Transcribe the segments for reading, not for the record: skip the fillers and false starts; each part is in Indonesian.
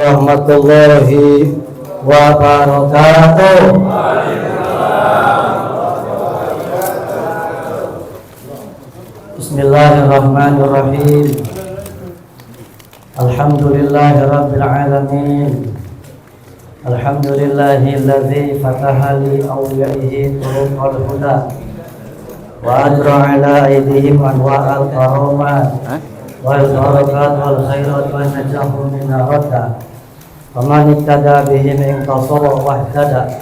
Warahmatullahi wabarakatuh. Bismillahirrahmanirrahim. Alhamdulillahirabbil alamin. Alhamdulillahilladzi fataha li awliyaihi turuqal huda wa ajra ala aydihim anwa'al karamat wal barakat wal khairat wa najahu min radda wa man ittada bihim intasara wahtada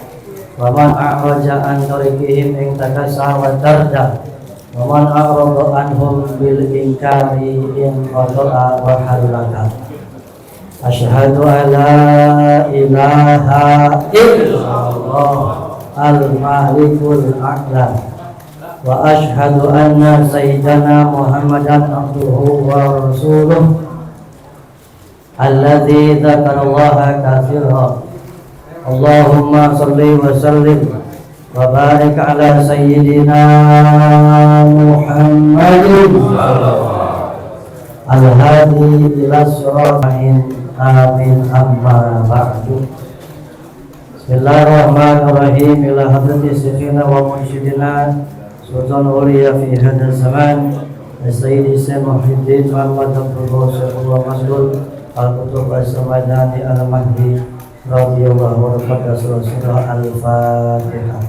wa man a'raja an tariqihim intakasa wa darda wa man a'rada anhum bil inkari in qada'a wa halaka. Asyhadu an la ilaha illallah al-malikul a'la wa asyhadu anna sayyidana Muhammadan abduhu wa rasuluh alladzi dzakarallaha katsiran. Allahumma shalli wa sallim wa barik ala sayyidina Muhammadin al-hadi ila siratal amin amma ba'du. Bismillahirrahmanirrahim. Ila hadrati sayyidina wa mursyidina Sultan Uliya fi hadha zaman Sayyidi Syekh Muhyiddin Muhammad Abdullah Syekhullah Masdul Al-Qutub As-Samadani Al-Mahdi radhiyallahu anhu. Surah Al-Fatihah.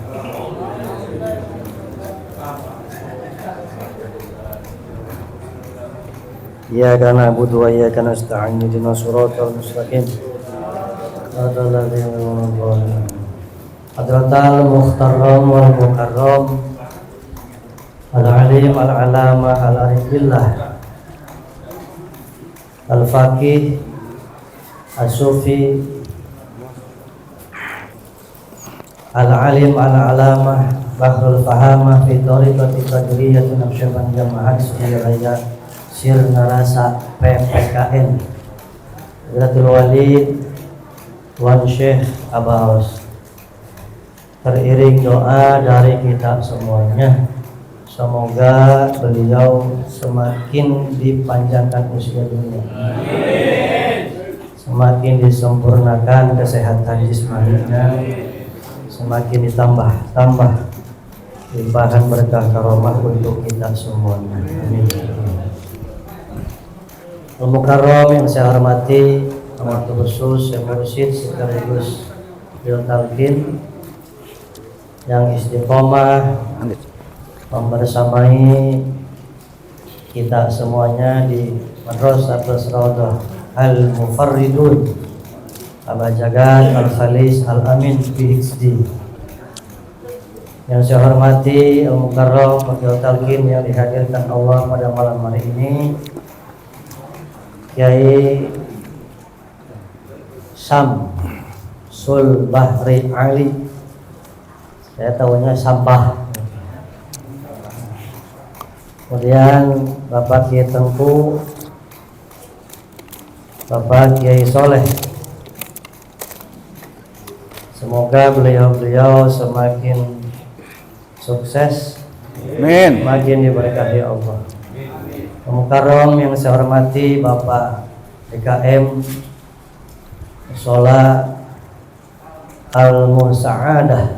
Iyyaka na'budu wa iyyaka nasta'in ihdinas siratal mustaqim siratal ladzina an'amta 'alaihim Hadratal Muhtaram wal Mukarram Al-Alim Al-Alama Al-Arifillah Al-Faqih As-Sufi Al-Alim Al-Alama Bahrul Fahamah fi Tariqati Qadriyatin Naqsyaband Jamaah Surabaya Sirna Rasa PPKN Hadratul Walid Wan Syekh Abaos. Teriring doa dari kita semuanya, semoga beliau semakin dipanjangkan usia dunia, semakin disempurnakan kesehatan jismaninya, semakin ditambah limpahan berkah karomah untuk kita semuanya. Amin. Al-Mukarram yang saya hormati, amat khusus yang mursyid sekaligus beliau talqin yang istiqomah membersamai kita semuanya di Madrasatul Rawdah Al-Mufarridun Aba Jagat Al-Khalis Al-Amin PhD. Yang saya hormati Al-Mukarram Fakir Talqin yang dihadirkan Allah pada malam hari ini, Kiai Syamsul Bahri Ali, saya tahunya Sampah. Kemudian Bapak Kiai Tengku, Bapak Kiai Soleh. Semoga beliau-beliau semakin sukses, amin, semakin diberkahi Allah. Mukarram yang saya hormati Bapak DKM Shola Al-Musa'adah.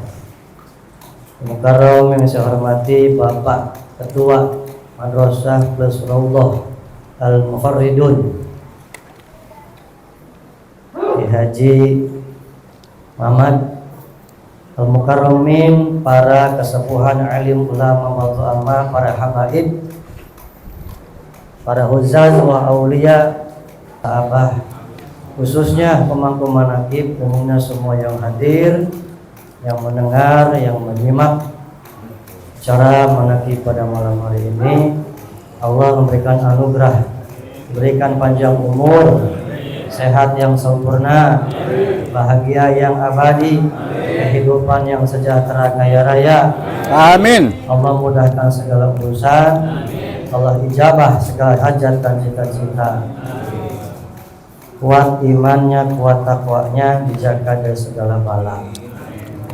Mukarram yang saya hormati Bapak Ketua Madrasah Plus Rawdah Al-Mufarridun Haji Muhammad Al-Mukarramin, para kesepuhan alim ulama ma'amah, para habaib, para huzaz wa aulia, sahabat, khususnya pemangku manaqib, umumnya semua yang hadir, yang mendengar, yang menyimak cara manaqib pada malam hari ini. Allah memberikan anugerah, berikan panjang umur, sehat yang sempurna, bahagia yang abadi, kehidupan yang sejahtera kaya raya. Amin. Allah mudahkan segala urusan, Allah ijabah segala hajat dan cita-cita. Kuat imannya, kuat takwanya, dijaga dari segala bala.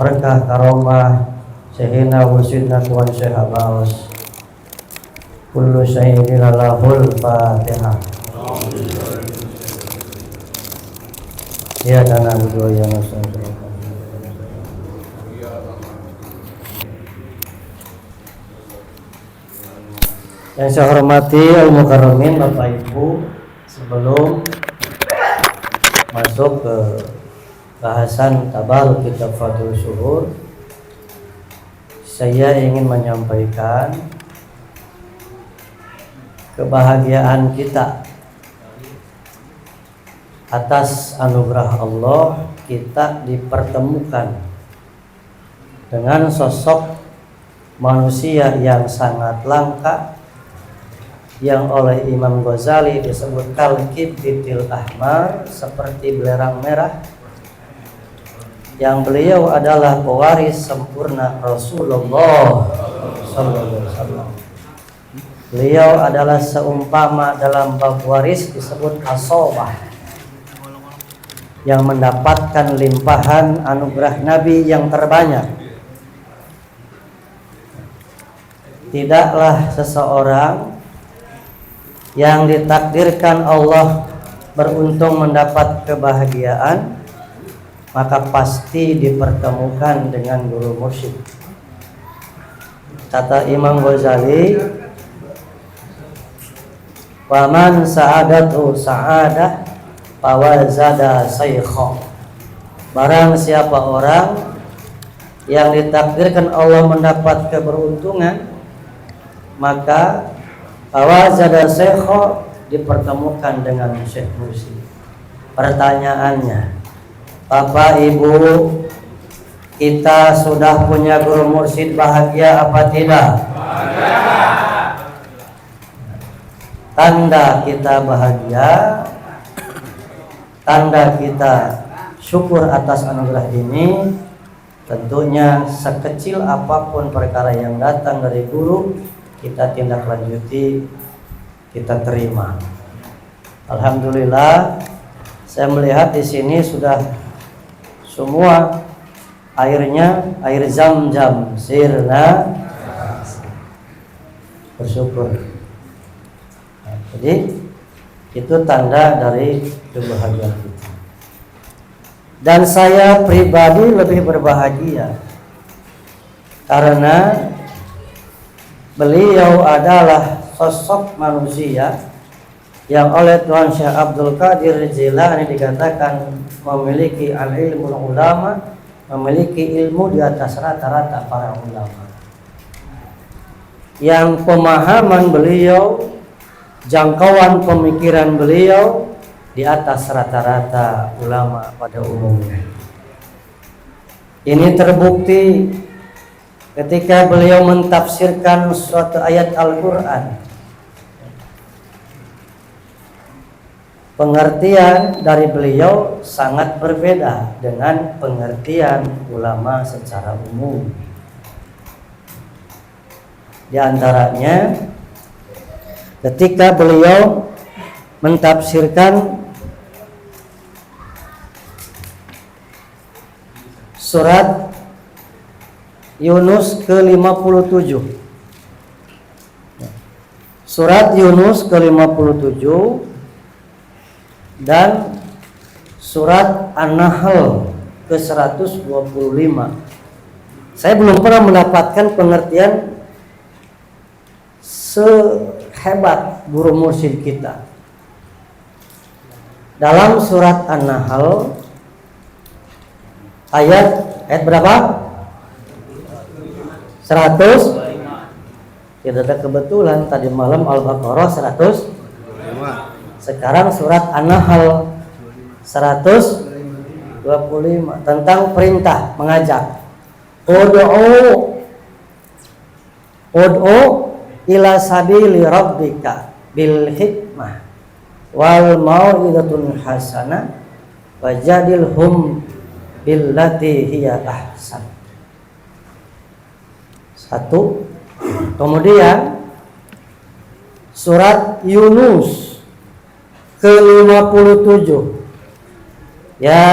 Berkah karomah Syekhina Wusidna Tuan Syekh Abaos. Kullu syai'in lahul Fatihah. Ya dan abudu ya nasta'in. Yang saya hormati al-mukarramin Bapak Ibu, sebelum masuk ke bahasan tabaruk kitab Fathul Syuhur, saya ingin menyampaikan kebahagiaan kita atas anugerah Allah kita dipertemukan dengan sosok manusia yang sangat langka yang oleh Imam Ghazali disebut kal-kibritil ahmar, seperti belerang merah, yang beliau adalah pewaris sempurna Rasulullah sallallahu alaihi wasallam. Beliau adalah seumpama dalam bab waris disebut asobah, yang mendapatkan limpahan anugerah Nabi yang terbanyak. Tidaklah seseorang yang ditakdirkan Allah beruntung mendapat kebahagiaan, maka pasti dipertemukan dengan guru mursyid. Kata Imam Ghazali, wa man sa'adatu sa'adah fawazada saykha. Barang siapa orang yang ditakdirkan Allah mendapat keberuntungan, maka fawazada saykha, dipertemukan dengan syekh mursyid. Pertanyaannya, Bapak Ibu, kita sudah punya guru mursyid, bahagia apa tidak? Bahagia. Tanda kita bahagia, tanda kita syukur atas anugerah ini, tentunya sekecil apapun perkara yang datang dari guru, kita tindak lanjuti, kita terima. Alhamdulillah, saya melihat di sini sudah semua airnya air zam-zam, sirna, bersyukur. Nah, jadi itu tanda dari kebahagiaan kita. Dan saya pribadi lebih berbahagia karena beliau adalah sosok manusia yang oleh Tuan Syekh Abdul Qadir Jilani dikatakan memiliki al-ilmu ulama, memiliki ilmu di atas rata-rata para ulama. Yang pemahaman beliau, jangkauan pemikiran beliau di atas rata-rata ulama pada umumnya. Ini terbukti ketika beliau mentafsirkan suatu ayat Al-Quran. Pengertian dari beliau sangat berbeda dengan pengertian ulama secara umum. Di antaranya, ketika beliau mentafsirkan surat Yunus ke-57. Surat Yunus ke-57 dan surat An-Nahl ke-125. Saya belum pernah mendapatkan pengertian sehebat guru mursyid kita. Dalam surat An-Nahl ayat berapa? 100. Tidak ada kebetulan, tadi malam Al-Baqarah 100. Sekarang surat An-Nahl 125 tentang perintah mengajak. Ud'u ila sabili rabbika bil hikmah wal mau'izatul hasanah wajadilhum billati hiya ahsan. Satu. Kemudian surat Yunus ke-57. Ya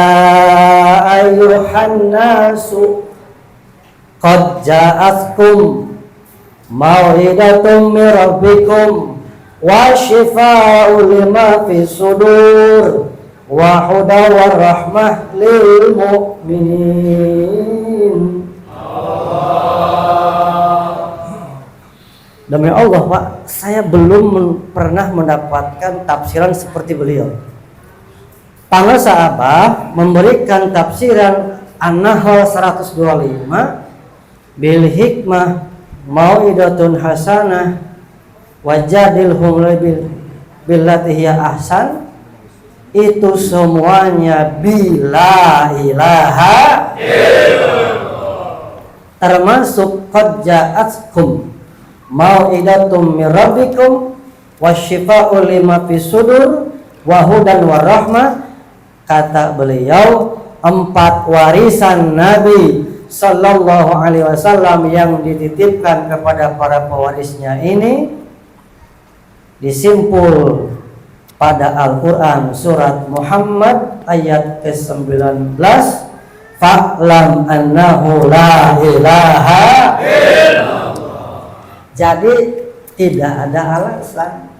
ayyuhan nasu qad ja'atkum mau'idatum mir rabbikum wa shifaa'un lima fis sudur wa hudaw wa rahmah lil mu'minin. Demi Allah Pak, saya belum pernah mendapatkan tafsiran seperti beliau. Para sahabat memberikan tafsiran An-Nahl 125 bil hikmah mau'idatun hasanah wajadilhum billati hiya ahsan, itu semuanya bila ilaha illallah, termasuk qad ja'atkum mau'idatum mir rabbikum wasyifa'u lima fis sudur wa hudan warahmah. Kata beliau, 4 warisan Nabi Sallallahu Alaihi Wasallam yang dititipkan kepada para pewarisnya ini disimpul pada Al-Quran surat Muhammad ayat ke-19, fa'lam annahu la ilaha illallah. Jadi tidak ada alasan,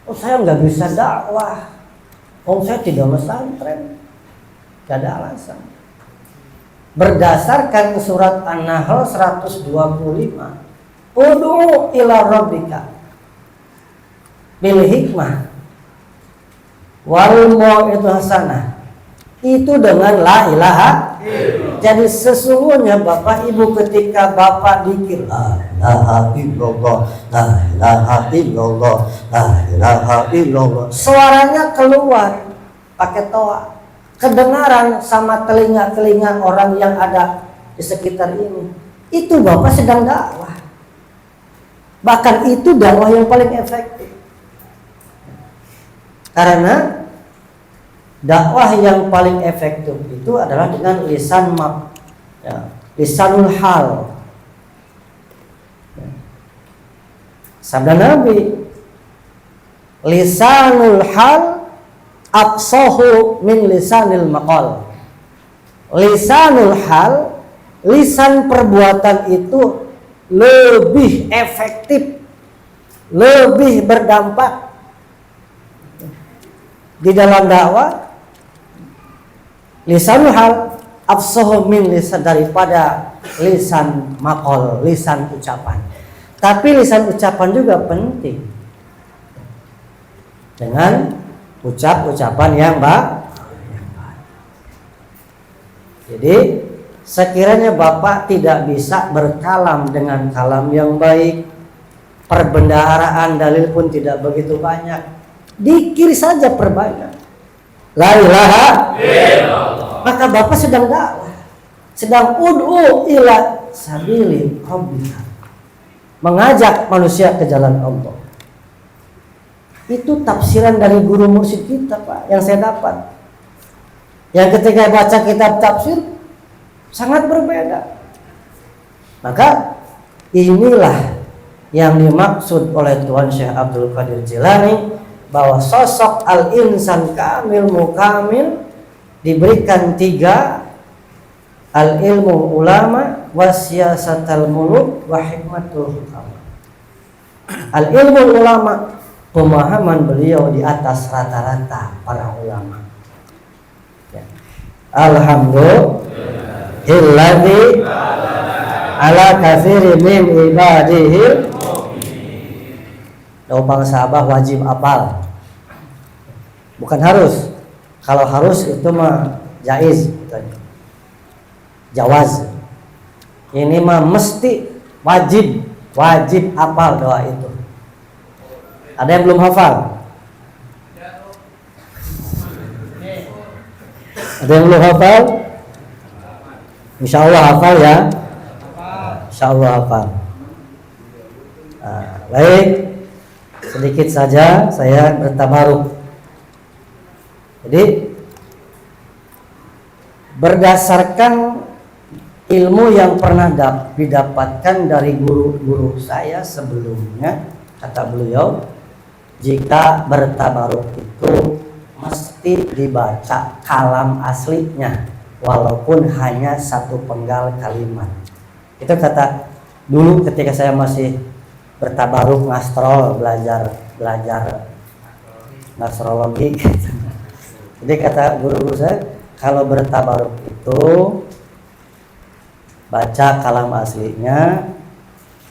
oh saya nggak bisa dakwah, oh saya tidak pesantren. Gak ada alasan. Berdasarkan surat An-Nahl 125, ud'u ila rabbika bil hikmah wal mau'izatil hasanah, itu dengan la ilaha. Jadi sesungguhnya Bapak Ibu ketika Bapak dikir la ilaha illallah, la ilaha illallah, la ilaha illallah, suaranya keluar pakai toa, kedengaran sama telinga-telinga orang yang ada di sekitar ini, itu Bapak sedang dakwah. Bahkan itu dakwah yang paling efektif. Karena dakwah yang paling efektif itu adalah dengan lisan lisanul hal. Sabda Nabi, lisanul hal aqsahu min lisanil maqal. Lisanul hal, lisan perbuatan itu lebih efektif, lebih berdampak di dalam dakwah. Lisanul hal aqsahu min lisan, daripada lisan maqal, lisan ucapan. Tapi lisan ucapan juga penting, dengan ucapan yang baik. Jadi sekiranya Bapak tidak bisa berkalam dengan kalam yang baik, perbendaharaan dalil pun tidak begitu banyak, dikir saja perbanyak la ilaha illallah, maka Bapak sedang dakwah, sedang ud'u ila sabili rabbika, mengajak manusia ke jalan Allah. Itu tafsiran dari guru mursyid kita Pak, yang saya dapat, yang ketika baca kitab tafsir sangat berbeda. Maka inilah yang dimaksud oleh Tuan Syekh Abdul Qadir Jilani, bahwa sosok al-insan kamil mukamil diberikan 3: al-ilmu ulama, wasiyasatal muluk, wa hikmatul hukama. Al-ilmu ulama, pemahaman beliau di atas rata-rata para ulama. Alhamdulillahilladzi ala katsiri min ibadihi. Bang sahabat wajib apal, bukan harus. Kalau harus itu mah jaiz, jawaz. Ini mah mesti wajib apal doa itu. Ada yang belum hafal? Ada yang belum hafal? Insya Allah hafal ya. Insya Allah hafal. Baik, sedikit saja saya bertabaruk. Jadi berdasarkan ilmu yang pernah didapatkan dari guru-guru saya sebelumnya, kata beliau, jika bertabaruk itu mesti dibaca kalam aslinya, walaupun hanya 1 penggal kalimat. Itu kata dulu ketika saya masih bertabaruk ngastrol, belajar ngastrologi. Jadi kata guru-guru saya, kalau bertabaruk itu baca kalam aslinya,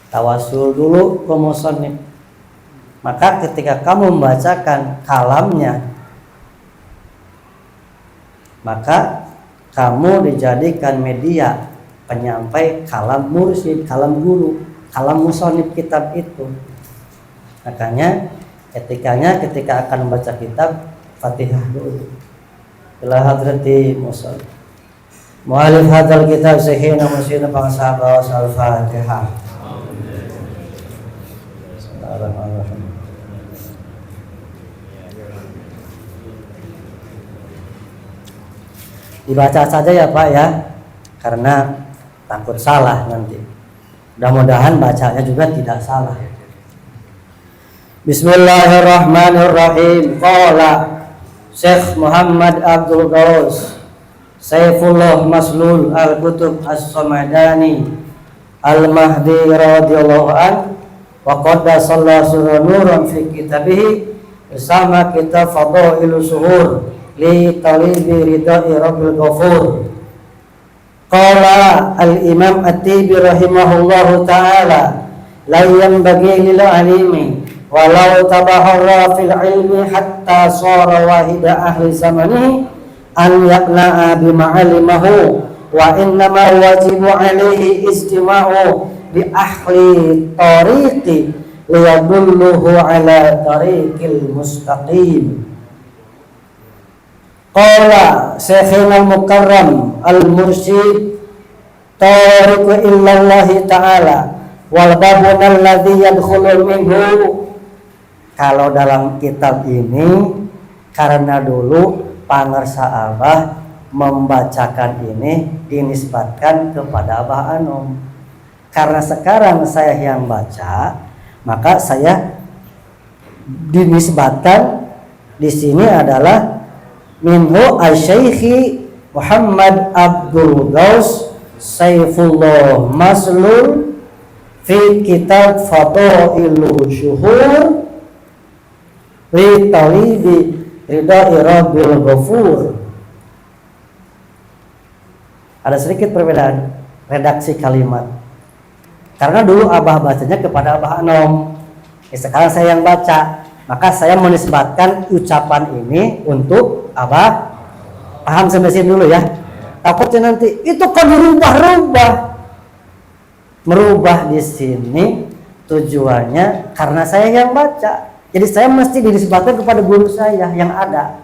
tawasul dulu ke musannif. Maka ketika kamu membacakan kalamnya, maka kamu dijadikan media penyampai kalam mursyid, kalam guru, kalam musannif kitab itu. Makanya ketika akan membaca kitab, Fatihah dulu. Ila hadrati musannif. Mu'alif hadzal kitab sayyidina musyidina pangsahabat al-Fatihah. Bismillahirrahmanirrahim. Dibaca saja ya Pak ya, karena takut salah nanti. Mudah-mudahan bacanya juga tidak salah. Bismillahirrahmanirrahim. Qala Syekh Muhammad Abdul Ghaus Saifullah Maslul Al-Qutub As-Samadani Al-Mahdi radhiyallahu an wa qaddasallahu nuran fi kitabihi bersama kitab Fadailus Suhur li talibi ridai rabbil ghafur. Qala al-imam at-Tibi rahimahullahu ta'ala la yanbaghi lil alimi walau tabaharra fil ilmi hatta sara wahida ahli zamanihi an yaqna'a bima alimahu wa innama wajibu alaihi istima'u bi ahli tariqi liyadulluhu ala tariqil mustaqim. Qala Syekhina al-Mukarram al-Mursyid tariqu illallahi ta'ala wal babun alladhi yadkhulu minhu. Kalau dalam kitab ini, karena dulu pangersa Abah membacakan ini dinisbatkan kepada Abah Anom. Karena sekarang saya yang baca, maka saya dinisbatkan di sini adalah minhu asy-Syaikh Muhammad Abdul Ghaus Saifullah Maslul fi kitab Fadailus Syuhur li talibi ridai rabbil ghafur. Ada sedikit perbedaan redaksi kalimat. Karena dulu Abah bacanya kepada Abah Anom. Sekarang saya yang baca, maka saya menisbatkan ucapan ini untuk Abah. Paham sampai sini dulu ya. Takutnya nanti itu kan merubah di sini tujuannya karena saya yang baca. Jadi saya mesti dinisbatkan kepada guru saya yang ada.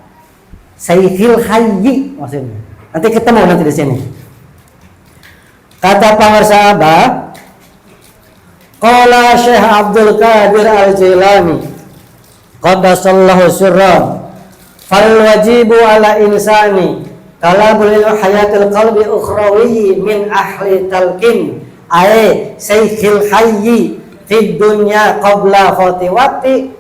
Syekhil Hayyi maksudnya. Nanti ketemu nanti di sini. Kata pangarsa Abah, qala Syekh Abdul Qadir Al-Jilani qaddasallahu sirran fal wajibu ala insani kalamul hayatil qalbi ukhrawi min ahli talqin ay Syekhil Hayyi fid dunya qabla fatiwati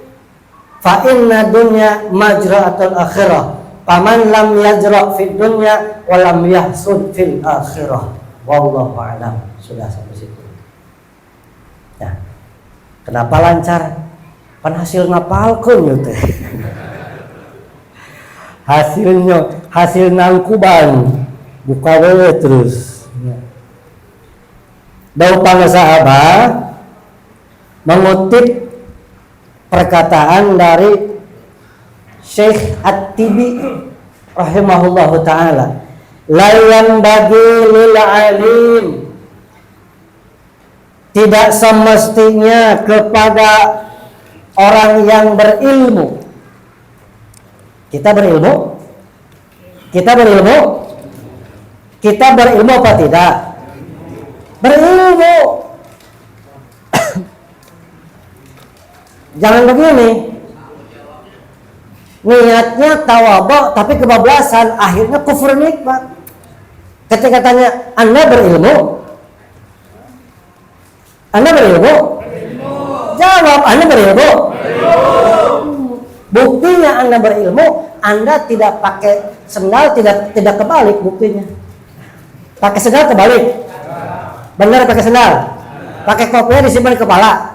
fa inna dunya majra'atul akhirah faman lam yajra fid dunya wa lam yahsud fil akhirah. Wallahu a'lam. Sudah sampai situ. Ya. Kenapa lancar? Kan hasil ngapalkeun teh. Hasil nangkuban buka we terus. Daun pangarsa Abah mengutip perkataan dari Syekh At-Tibi rahimahullahu ta'ala, la yanbaghi lil alim, tidak semestinya kepada orang yang berilmu. Kita berilmu apa tidak? Berilmu. Jangan begini, niatnya tawadhu tapi kebablasan, akhirnya kufur nikmat. Ketika tanya, Anda berilmu? Jawab, Anda berilmu? Buktinya Anda berilmu, Anda tidak pakai sendal, tidak kebalik buktinya. Pakai sendal kebalik. Benar pakai sendal. Pakai kopiah disimpan di kepala.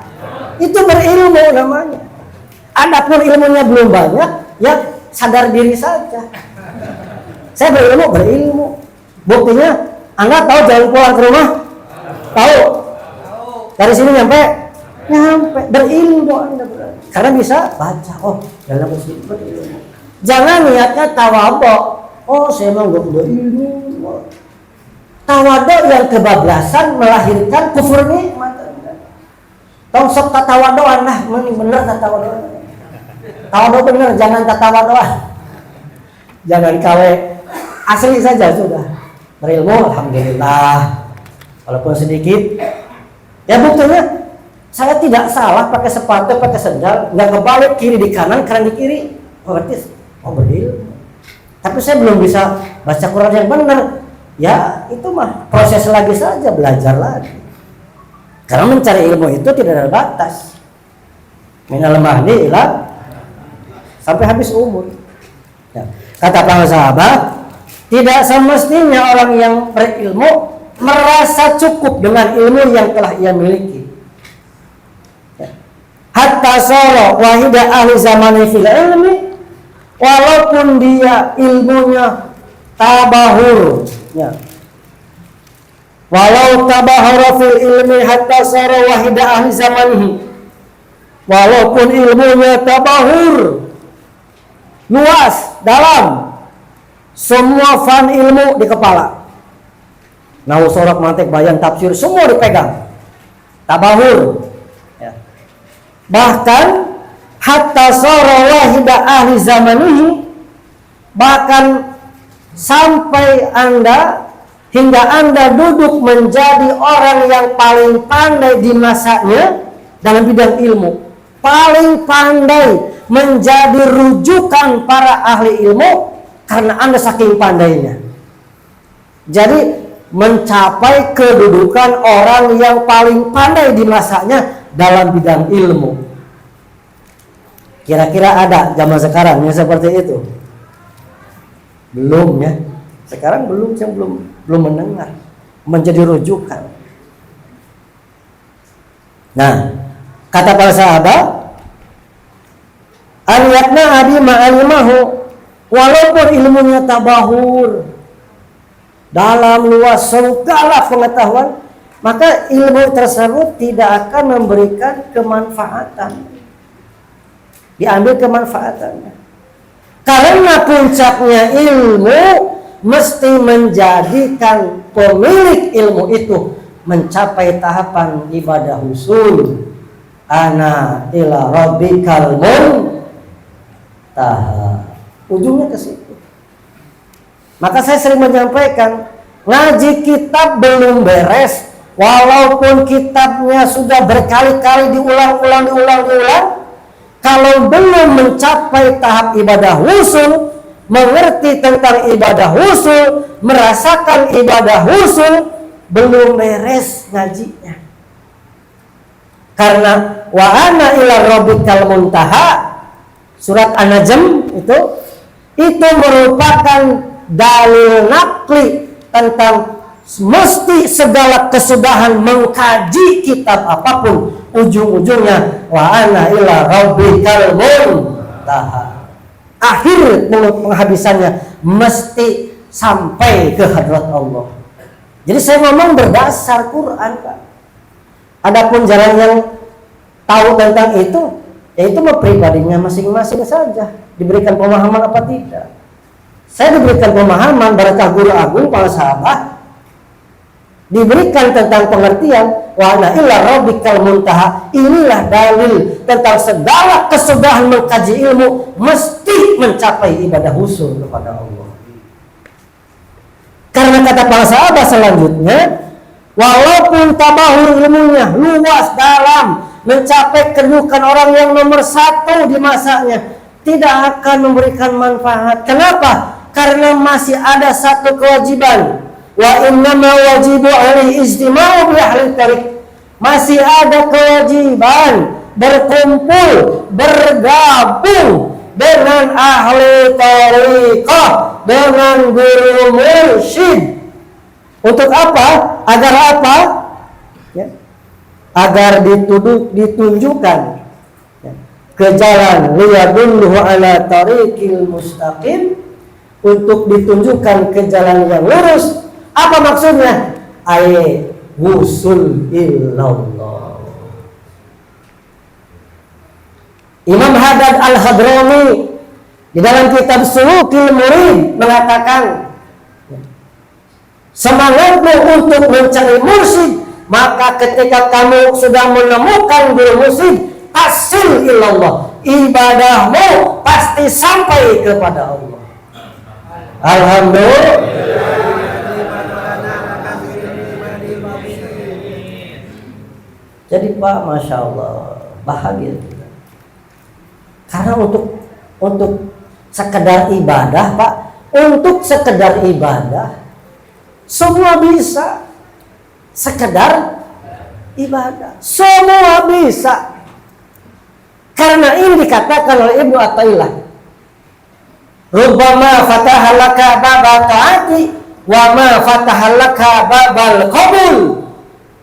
Itu berilmu namanya. Adapun ilmunya belum banyak, ya sadar diri saja. Saya berilmu. Buktinya, Anda tahu jalan pulang ke rumah? Tahu? Dari sini nyampe, berilmu Anda berarti. Karena bisa baca, oh dalam muslim berilmu. Jangan niatnya tawadhu. Oh saya mau berilmu. Tawadhu yang kebablasan melahirkan kufur nikmat. Tong sok tawadhu Anda, bener tawadhu. Tawadhu bener, jangan tawadhu. Jangan kawe, asli saja sudah. Berilmu alhamdulillah. Walaupun sedikit. Ya buktinya saya tidak salah pakai sepatu, pakai sendal, nggak kebalik kiri di kanan, kanan di kiri. Berarti berilmu. Tapi saya belum bisa baca Quran yang benar. Ya itu mah proses lagi saja, belajar lagi. Karena mencari ilmu itu tidak ada batas. Minal mahdi ila sampai habis umur. Ya. Kata para sahabat, tidak semestinya orang yang berilmu merasa cukup dengan ilmu yang telah ia miliki. Hatta sara wahida ahli zamani fil ilmi, walaupun dia ilmunya tabahur, ya. Walau tabahara fil ilmi hatta sara wahida ahli zamanihi, walaupun ilmunya tabahur, luas, dalam, semua fan ilmu di kepala. Nahu sorok mantek bayan tafsir semua dipegang. Tabahur. Ya. Bahkan hatta sara wahida ahli zamanihi, bahkan sampai hingga Anda duduk menjadi orang yang paling pandai di masanya dalam bidang ilmu. Paling pandai, menjadi rujukan para ahli ilmu karena Anda saking pandainya. Jadi mencapai kedudukan orang yang paling pandai di masanya dalam bidang ilmu. Kira-kira ada zaman sekarang yang seperti itu? Belum ya. Sekarang saya belum mendengar menjadi rujukan. Nah, kata para sahabat, aliyatna adi ma'alimahu, walaupun ilmunya tabahur, dalam luas segala pengetahuan, maka ilmu tersebut tidak akan memberikan kemanfaatan. Diambil kemanfaatannya. Karena puncaknya ilmu mesti menjadikan pemilik ilmu itu mencapai tahapan ibadah husul. Ana ila rabbikal muntaha. Ujungnya ke situ. Maka saya sering menyampaikan, ngaji kitab belum beres, walaupun kitabnya sudah berkali-kali diulang, kalau belum mencapai tahap ibadah husul, mengerti tentang ibadah husul, merasakan ibadah husul, belum beres ngajinya. Karena wa ana ila rabbikal muntaha, surat An-Najm itu merupakan dalil nakli tentang mesti segala kesudahan mengkaji kitab apapun, ujung-ujungnya wa ana ila rabbikal muntaha. Akhir penghabisannya mesti sampai ke hadrat Allah. Jadi saya ngomong berdasar Quran, Pak. Adapun jalan yang tahu tentang itu, yaitu pribadinya masing-masing saja, diberikan pemahaman apa tidak. Saya diberikan pemahaman barakah guru agung para sahabat, diberikan tentang pengertian wa ana illa rabbikal muntaha. Inilah dalil tentang segala kesudahan mengkaji ilmu mesti mencapai ibadah husul kepada Allah. Karena kata para sahabat selanjutnya, walaupun tabahur ilmunya luas dalam, mencapai kedudukan orang yang nomor 1 di masanya, tidak akan memberikan manfaat. Kenapa? Karena masih ada satu kewajiban. Wa innama wajibu alaihi ijtima'u bi ahli tariq. Masih ada kewajiban berkumpul, bergabung dengan ahli tariqah, dengan guru mursyid. Untuk apa? Agar apa? Ya. Agar ditunjukkan ke jalan liyadulluhu ala tariqil mustaqim, untuk ditunjukkan ke jalan yang lurus. Apa maksudnya? Wusul illallah. Imam Haddad Al-Hadrami di dalam kitab Sulukil Murid mengatakan, semangatmu untuk mencari mursyid, maka ketika kamu sudah menemukan guru mursyid, tasil ilallah, ibadahmu pasti sampai kepada Allah. Alhamdulillah. Jadi Pak, Masya Allah, bahagia kita. Karena untuk sekedar ibadah Pak, untuk sekedar ibadah semua bisa. Sekedar ibadah semua bisa. Karena ini dikatakan oleh Ibnu Athaillah, rubbama fatahalaka babal taati wa ma fatahalaka babal qabul.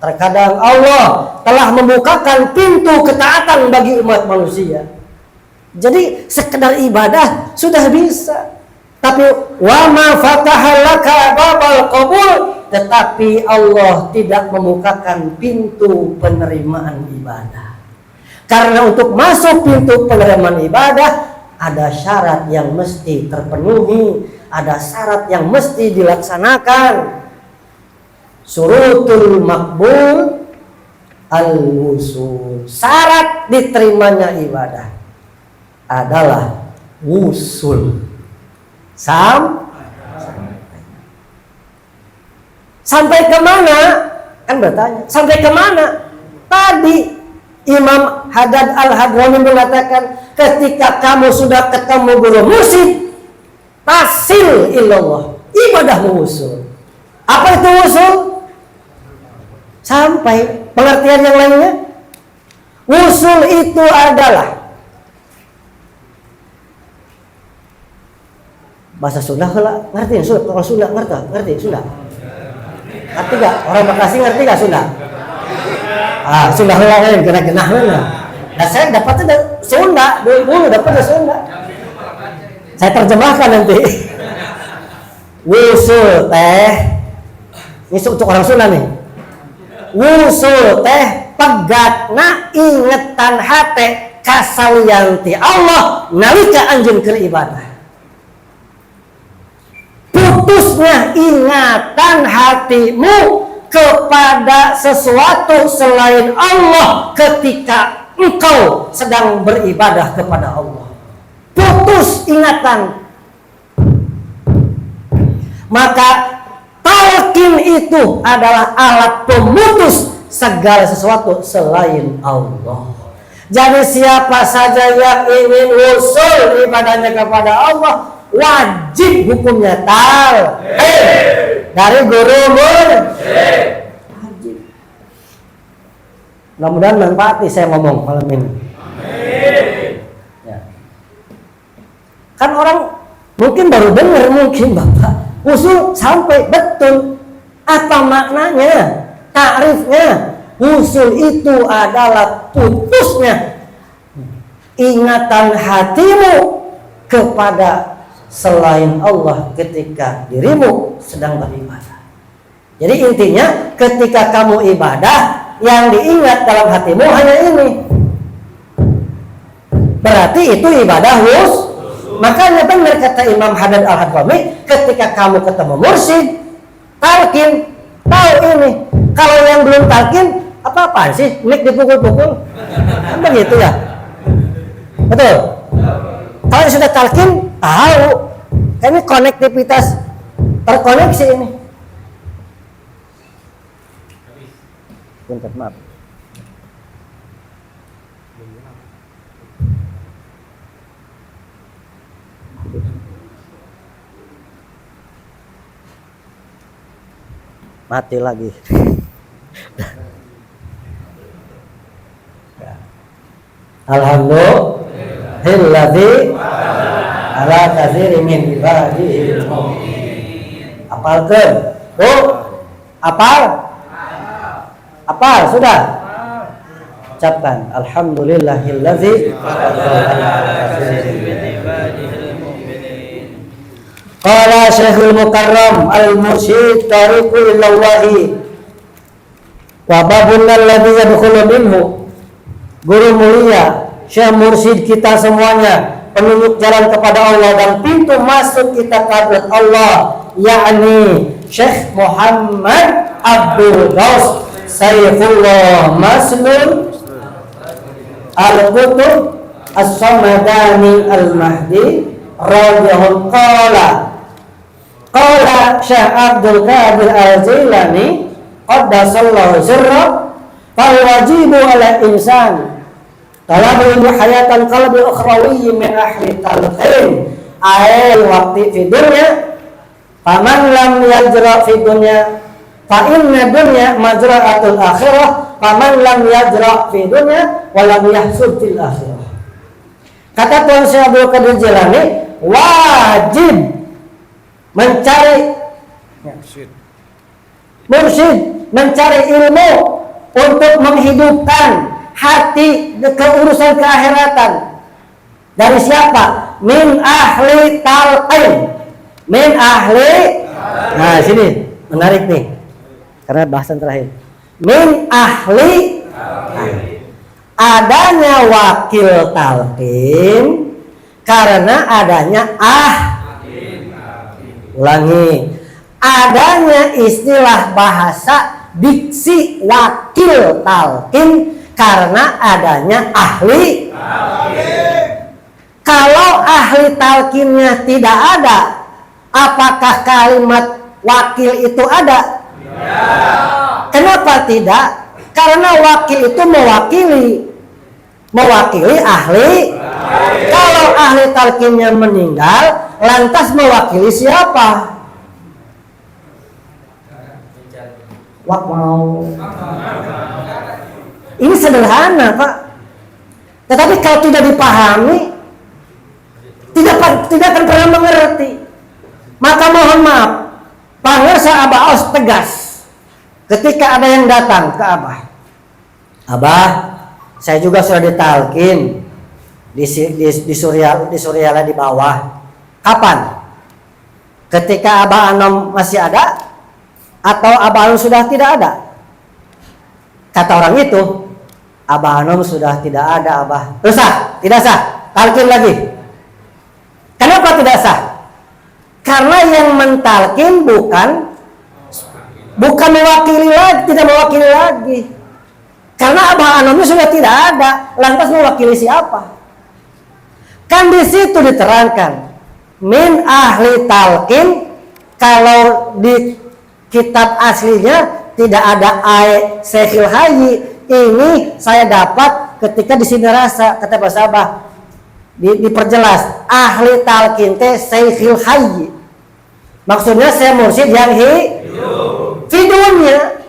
Terkadang Allah telah membukakan pintu ketaatan bagi umat manusia. Jadi sekedar ibadah sudah bisa. Tapi wa ma fatahalaka babal qabul, tetapi Allah tidak membukakan pintu penerimaan ibadah. Karena untuk masuk pintu penerimaan ibadah ada syarat yang mesti terpenuhi, ada syarat yang mesti dilaksanakan. Surutul makbul al-wusul. Syarat diterimanya ibadah adalah wusul. Sampai ke mana? Kan bertanya, sampai ke mana? Tadi Imam Haddad Al-Hadrami mengatakan, ketika kamu sudah ketemu guru mursyid, tasil ilallah, ibadahmu wusul. Apa itu wusul? Sampai. Pengertian yang lainnya, wusul itu adalah bahasa Sunda lah, ngerti? Kalau Sunda ngerti Sunda? Ngerti gak? Orang Bekasi ngerti gak Sunda? Sunda lain kena-kena lah. Nah saya dapatnya dari Sunda, dulu dapatnya Sunda. Saya terjemahkan nanti. Wusul teh, ini untuk orang Sunda nih. Wusul teh pegatna ingetan hate kasalianti Allah nalika anjeun keur ibadah. Putusnya ingatan hatimu kepada sesuatu selain Allah ketika engkau sedang beribadah kepada Allah. Putus ingatan. Maka talqin itu adalah alat pemutus segala sesuatu selain Allah. Jadi siapa saja yang ingin usul ibadahnya kepada Allah, wajib hukumnya dari guru wajib. Mudah-mudahan manfaati saya ngomong malam ini. Ya. Kan orang mungkin baru dengar, mungkin Bapak usul sampai betul apa maknanya, takrifnya. Usul itu adalah putusnya ingatan hatimu kepada selain Allah ketika dirimu sedang beribadah. Jadi intinya ketika kamu ibadah, yang diingat dalam hatimu hanya ini. Berarti itu ibadah Makanya benar kata Imam Haddad Al-Hadrami, ketika kamu ketemu mursyid, talqin, tahu ini. Kalau yang belum talqin, apa-apaan sih? Mik dipukul-pukul. Kan begitu ya? Betul? Kalau sudah talqin, tahu. Ini konektivitas terkoneksi ini. Bentar, maaf. Mati lagi. Alhamdulillahilladzi ala katsiri min ibadihi mu'minin. Apalkan? Apal sudah? Ucapkan alhamdulillahilladzi ala katsiri min ibadihi mu'minin. Qala Syekhul Mukarram al-Mursyid tariqu ilallahi wa babun alladhi yadkhulu minhu. Guru mulia Syekh Mursyid kita semuanya, penunjuk jalan kepada Allah dan pintu masuk kita ke hadirat Allah, yakni Syekh Muhammad Abdul Ghaus Saifullah Maslul Al-Qutub As-Samadani Al-Mahdi radhiyallahu qala Syekh Abdul Qadir Al-Jilani qaddasallahu sirra fal wajibu ala insan talabul hayatan qalbi ukhrawi min ahli talqin ay waqti fi dunya faman lam yajra fi dunya fa inna dunya majra'atul akhirah faman lam yajra fi dunya wa lam yahsud fil akhirah. Kata Tuan Syekh Abdul Qadir Jilani, wajib mencari mursyid, mencari ilmu untuk menghidupkan hati ke urusan keakhiratan. Dari siapa? Min ahli talqin. Min ahli. Nah, sini menarik nih. Karena bahasan terakhir. Min ahli. Adanya wakil talqin karena adanya ulangi, adanya istilah bahasa diksi wakil talqin karena adanya ahli. Kalau ahli talqinnya tidak ada, apakah kalimat wakil itu ada? Kenapa tidak? Karena wakil itu mewakili ahli. Kalau ahli talqinnya meninggal, lantas mewakili siapa? Wow. Ini sederhana, Pak. Tetapi kalau tidak dipahami, tidak akan pernah mengerti. Maka mohon maaf, Pangersa Abah Aus tegas ketika ada yang datang ke Abah. Abah, saya juga sudah ditalkin di Suryala di bawah. Kapan? Ketika Abah Anom masih ada atau Abah Anom sudah tidak ada? Kata orang itu, Abah Anom sudah tidak ada, Abah. Sah? Tidak sah. Talkin lagi. Kenapa tidak sah? Karena yang mentalkin bukan mewakili lagi, tidak mewakili lagi. Karena Abah Anomnya sudah tidak ada, lantas mewakili siapa? Kan di situ diterangkan min ahli talqin. Kalau di kitab aslinya tidak ada Syekhul Hayy. Ini saya dapat ketika di sini rasa kata Pak Sabah diperjelas ahli talqin teh Syekhul Hayy. Maksudnya saya mursyid yang hidup di dunia.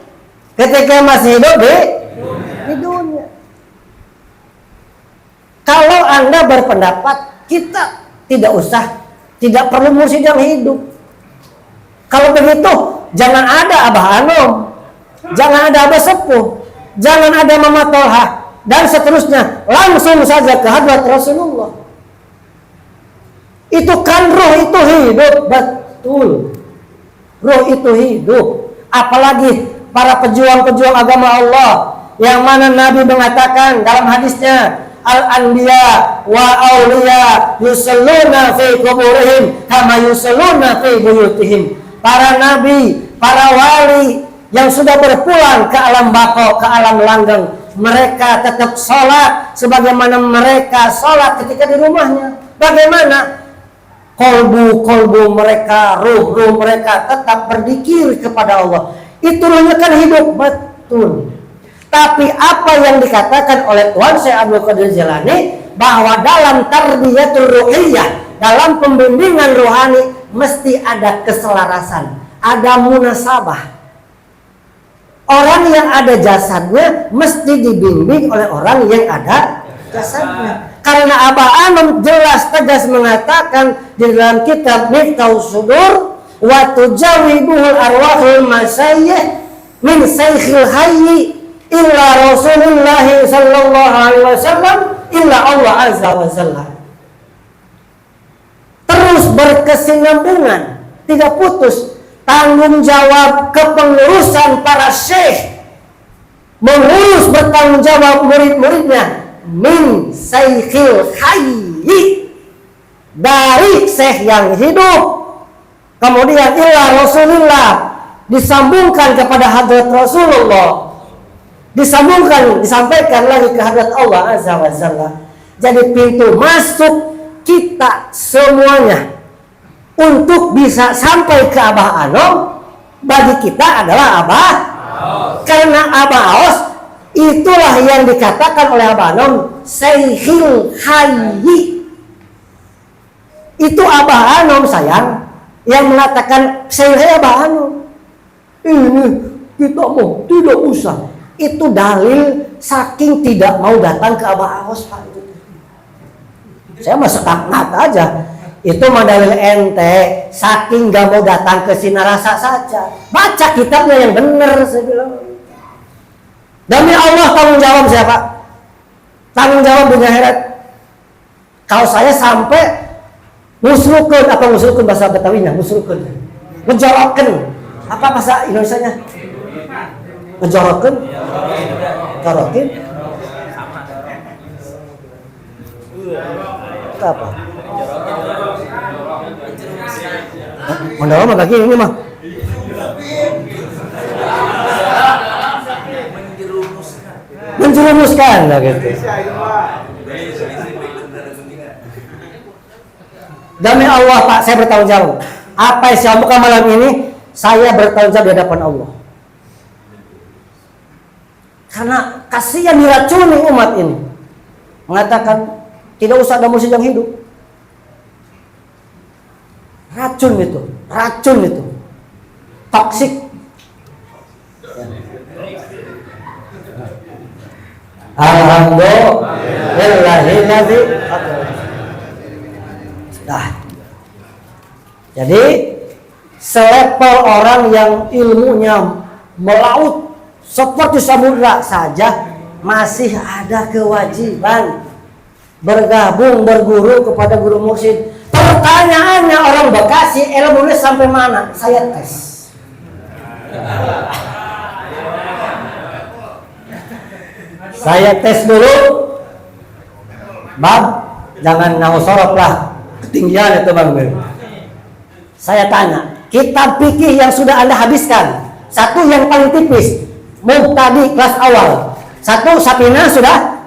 Ketika masih hidup di dunia. Kalau Anda berpendapat kita tidak perlu mursyid yang hidup. Kalau begitu jangan ada Abah Anom, jangan ada Abah Sepuh, jangan ada Mama Tolha dan seterusnya, langsung saja ke hadrat Rasulullah. Itu kan ruh itu hidup, betul. Ruh itu hidup. Apalagi para pejuang-pejuang agama Allah yang mana Nabi mengatakan dalam hadisnya, al-anbiya wa auliya yusalluna fi quburihim kama yusalluna fi buyutihim. Para nabi, para wali yang sudah berpulang ke alam baqo, ke alam langgeng, mereka tetap sholat sebagaimana mereka sholat ketika di rumahnya. Bagaimana? Kolbu mereka, ruh mereka tetap berzikir kepada Allah. Itu ruhnya kan hidup, betul. Tapi apa yang dikatakan oleh Tuan Syekh Abdul Qadir Jilani, bahwa dalam tarbiyatul ruhiyah, dalam pembimbingan rohani mesti ada keselarasan, ada munasabah. Orang yang ada jasadnya mesti dibimbing oleh orang yang ada jasadnya. Karena Abah Anom jelas tegas mengatakan di dalam kitab Miftahus Sudur, wa tujawibuhul arwahul masayyih min Syekhul Hayy illa Rasulullah sallallahu alaihi wasallam illa Allah azza wa jalla. Terus berkesinambungan, tidak putus. Tanggung jawab kepengurusan para syekh, mengurus bertanggung jawab murid-muridnya, min syekhil hayyi, dari syekh yang hidup, kemudian ila Rasulillah, disambungkan kepada hadrat Rasulullah, disampaikan lagi ke hadrat Allah Azza wa Jalla. Jadi pintu masuk kita semuanya untuk bisa sampai ke Abah Anom bagi kita adalah Abah. Karena Abah Aos itulah yang dikatakan oleh Abah Anom Syekhil Hayyi. Itu Abah Anom sayang yang mengatakan Syekh Abah Anom. Ini kita mau tidak usah. Itu dalil saking tidak mau datang ke Abah Aos, Pak. Saya mah setaknat aja. Itu mah dalil ente, saking gak mau datang ke Sinarasa saja. Baca kitabnya yang benar, saya bilang. Demi Allah, tanggung jawab siapa? Tanggung jawab dunia akhirat. Kalau saya sampai musrukeun, apa musrukeun bahasa Betawinya? Musrukeun. Ngejorokeun. Apa bahasa Indonesianya? Ngejorokeun? Jorokin? Apa? Mendalam mah kaki ini mah. Menjerumuskan lah gitu. Demi Allah Pak, saya bertanggung jawab. Apa yang saya buka malam ini, saya bertanggung jawab di hadapan Allah. Karena kasihan diracuni umat ini. Mengatakan tidak usah ada musik yang hidup. Racun itu. Toksik. Alhamdulillahilladzi. Nah, jadi selevel orang yang ilmunya melaut seperti samudra saja masih ada kewajiban bergabung berguru kepada guru mursyid. Pertanyaannya orang Bekasi ilmunya sampai mana? Saya tes. Saya tes dulu. Bab, jangan ngausorot lah. Ketinggian itu Bang. Saya tanya, kitab fikih yang sudah Anda habiskan, satu yang paling tipis, Muqtadi kelas awal. Satu Sapina sudah?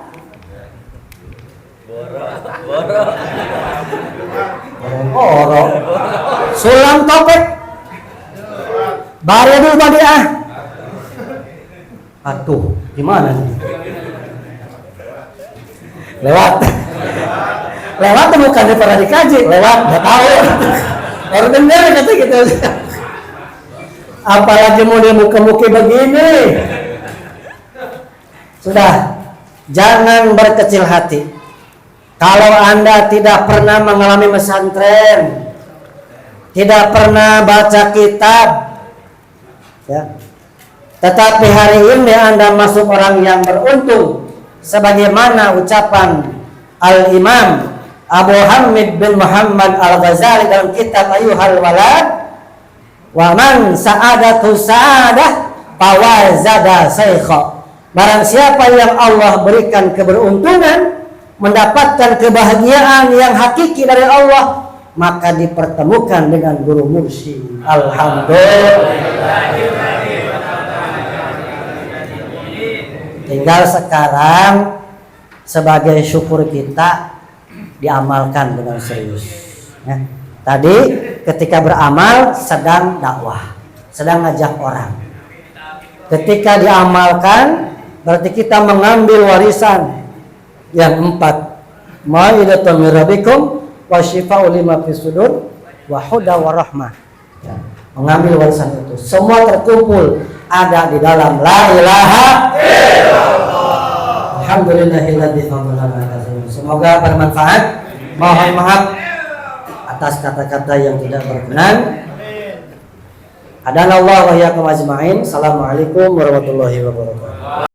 Boro. Sulam Topik. Baridul Badiah. Aduh, gimana nih? Lewat tuh bukan pernah dikaji, lewat nggak tahu. Baru dengar kata gitu. Apalagi mau dia muka-muki begini. Sudah, jangan berkecil hati. Kalau Anda tidak pernah mengalami pesantren, tidak pernah baca kitab, ya, tetapi hari ini Anda masuk orang yang beruntung, sebagaimana ucapan Al-Imam Abu Hamid bin Muhammad Al-Ghazali dalam kitab Ayyuhal Walad, wa man sa'adatu sa'adah fawazada saykha. Barang siapa yang Allah berikan keberuntungan, mendapatkan kebahagiaan yang hakiki dari Allah, maka dipertemukan dengan guru mursyid. Alhamdulillah. Tinggal sekarang sebagai syukur kita diamalkan dengan serius. Ya. Tadi ketika beramal sedang dakwah, sedang ngajak orang. Ketika diamalkan berarti kita mengambil warisan yang 4. Ma'idatun min rabbikum wa syifa'u lima fis sudur wa huda wa rahmah. Ya. Mengambil warisan itu semua terkumpul ada di dalam la ilaha illallah. Alhamdulillahilladzi fadlana katsiran. Semoga bermanfaat. Mohon maaf atas kata-kata yang tidak berkenan. Hadanallahu wa iyyakum ajma'in. Assalamualaikum warahmatullahi wabarakatuh.